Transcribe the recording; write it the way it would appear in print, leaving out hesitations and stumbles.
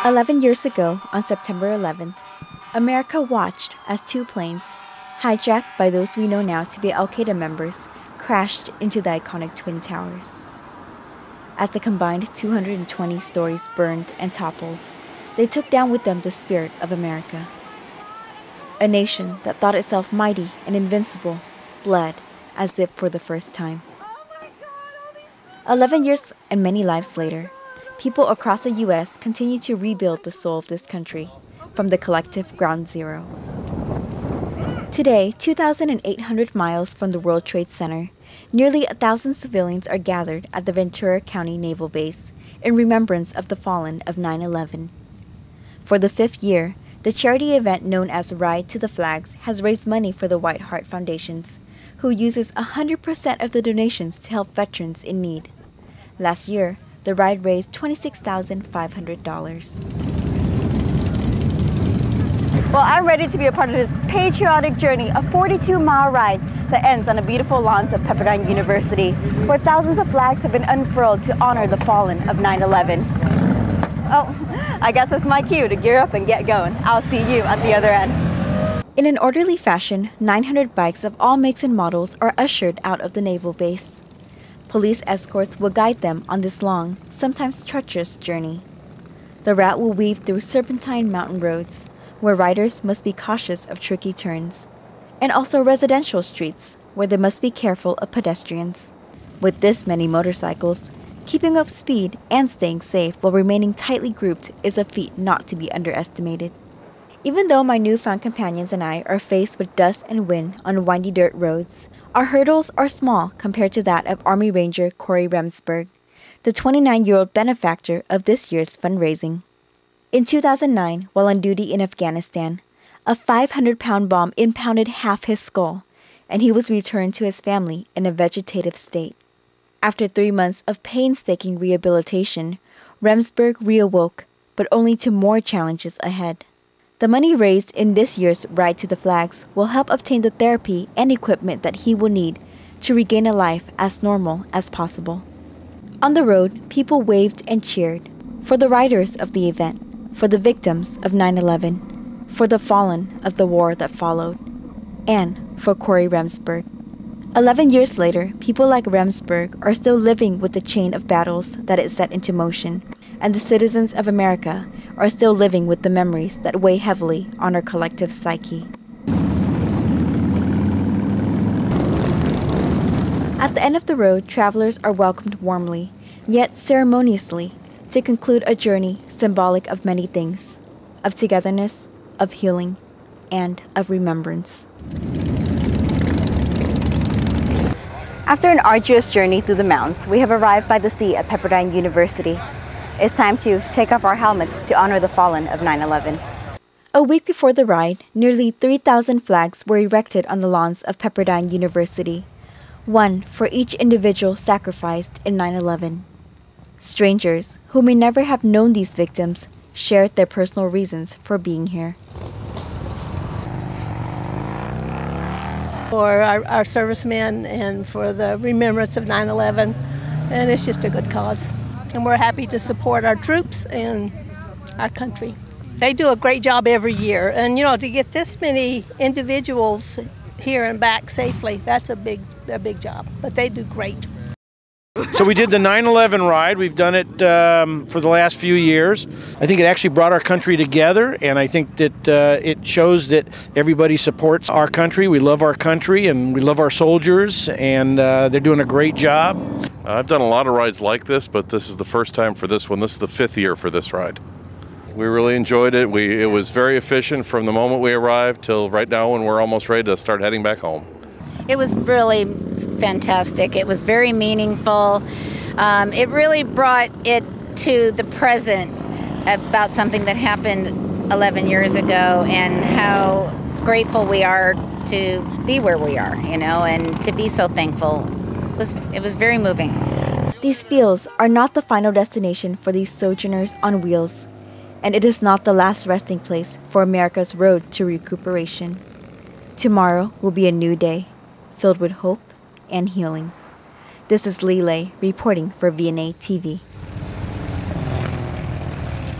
11 years ago, on September 11th, America watched as two planes, hijacked by those we know now to be Al-Qaeda members, crashed into the iconic Twin Towers. As the combined 220 stories burned and toppled, they took down with them the spirit of America. A nation that thought itself mighty and invincible bled as if for the first time. 11 years and many lives later, people across the U.S. continue to rebuild the soul of this country from the collective ground zero. Today, 2,800 miles from the World Trade Center, nearly 1,000 civilians are gathered at the Ventura County Naval Base in remembrance of the fallen of 9/11. For the 5th year, the charity event known as Ride to the Flags has raised money for the White Heart Foundations, who uses 100% of the donations to help veterans in need. Last year, the ride raised $26,500. Well, I'm ready to be a part of this patriotic journey, a 42-mile ride that ends on the beautiful lawns of Pepperdine University, where thousands of flags have been unfurled to honor the fallen of 9/11. Oh, I guess that's my cue to gear up and get going. I'll see you at the other end. In an orderly fashion, 900 bikes of all makes and models are ushered out of the naval base. Police escorts will guide them on this long, sometimes treacherous journey. The route will weave through serpentine mountain roads, where riders must be cautious of tricky turns, and also residential streets, where they must be careful of pedestrians. With this many motorcycles, keeping up speed and staying safe while remaining tightly grouped is a feat not to be underestimated. Even though my newfound companions and I are faced with dust and wind on windy dirt roads, our hurdles are small compared to that of Army Ranger Corey Remsburg, the 29-year-old benefactor of this year's fundraising. In 2009, while on duty in Afghanistan, a 500-pound bomb impounded half his skull, and he was returned to his family in a vegetative state. After 3 months of painstaking rehabilitation, Remsburg reawoke, but only to more challenges ahead. The money raised in this year's Ride to the Flags will help obtain the therapy and equipment that he will need to regain a life as normal as possible. On the road, people waved and cheered for the riders of the event, for the victims of 9/11, for the fallen of the war that followed, and for Corey Remsburg. 11 years later, people like Remsburg are still living with the chain of battles that it set into motion, and the citizens of America are still living with the memories that weigh heavily on our collective psyche. At the end of the road, travelers are welcomed warmly, yet ceremoniously, to conclude a journey symbolic of many things, of togetherness, of healing, and of remembrance. After an arduous journey through the mountains, we have arrived by the sea at Pepperdine University. It's time to take off our helmets to honor the fallen of 9/11. A week before the ride, nearly 3,000 flags were erected on the lawns of Pepperdine University, one for each individual sacrificed in 9/11. Strangers, who may never have known these victims, shared their personal reasons for being here. For our servicemen and for the remembrance of 9/11, and it's just a good cause. And we're happy to support our troops and our country. They do a great job every year, and you know, to get this many individuals here and back safely, that's a big job, but they do great. So we did the 9/11 ride. We've done it for the last few years. I think it actually brought our country together, and I think that it shows that everybody supports our country. We love our country, and we love our soldiers, and they're doing a great job. I've done a lot of rides like this, but this is the first time for this one. This is the 5th year for this ride. We really enjoyed it. It was very efficient from the moment we arrived till right now when we're almost ready to start heading back home. It was really fantastic. It was very meaningful. It really brought it to the present about something that happened 11 years ago and how grateful we are to be where we are, and to be so thankful. It was very moving. These fields are not the final destination for these sojourners on wheels, and it is not the last resting place for America's road to recuperation. Tomorrow will be a new day, filled with hope and healing. This is Lele reporting for VNA-TV.